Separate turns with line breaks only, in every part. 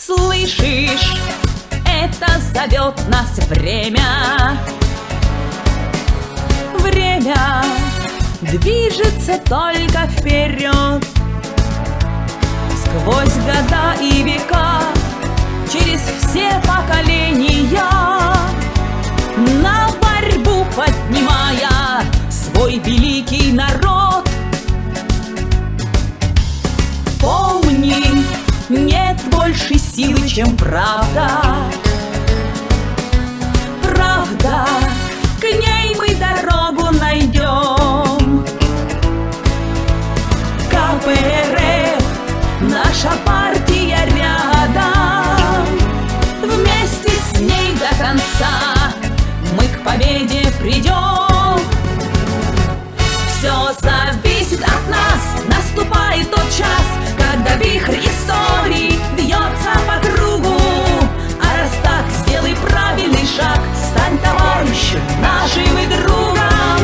Слышишь, это зовет нас время. Время движется только вперед. Сквозь года и века, через все поколения, на борьбу поднимая свой великий народ. Помни, нет больше силы, чем правда. Правда, к ней мы дорогу найдем. КПРФ, наша партия рядом. Вместе с ней до конца мы к победе придем. Все зависит от нас, наступает тот час, когда вихрь истории бьется по кругу. А раз так, сделай правильный шаг, стань товарищем нашим и другом.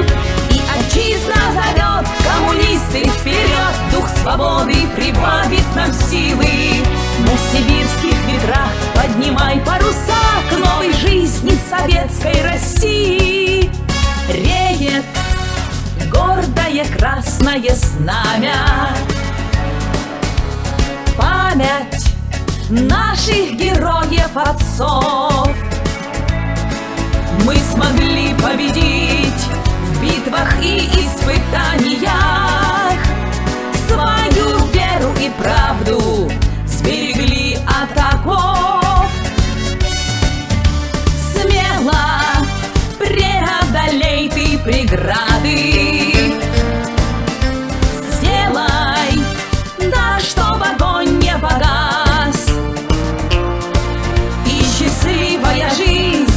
И отчизна зовет, коммунисты вперед, дух свободы прибавит нам силы. На сибирских ветрах поднимай паруса к новой жизни советской России. Реет гордое красное знамя, память наших героев-отцов. Мы смогли победить в битвах и испытаниях, свою веру и правду сберегли от оков. Смело преодолей ты преграды, сделай, да, чтоб огонь не погас, и счастливая жизнь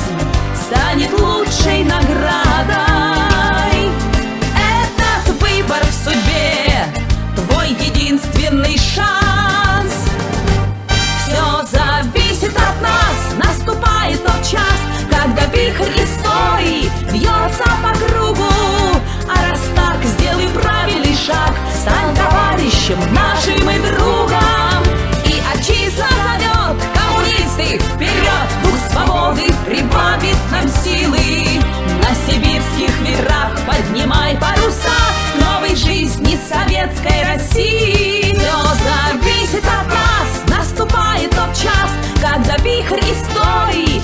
станет лучшей наградой. Этот выбор в судьбе твой единственный шанс. Все зависит от нас, наступает тот час, когда вихрь истории бьется по кругу. А раз так, сделай правильный шаг, стань товарищем нашим и другом. И отчизна зовет, коммунисты вперед, дух свободы прибавит нам силы. На сибирских ветрах поднимай паруса новой жизни советской России. Все зависит от нас, наступает тот час, когда вихрь истории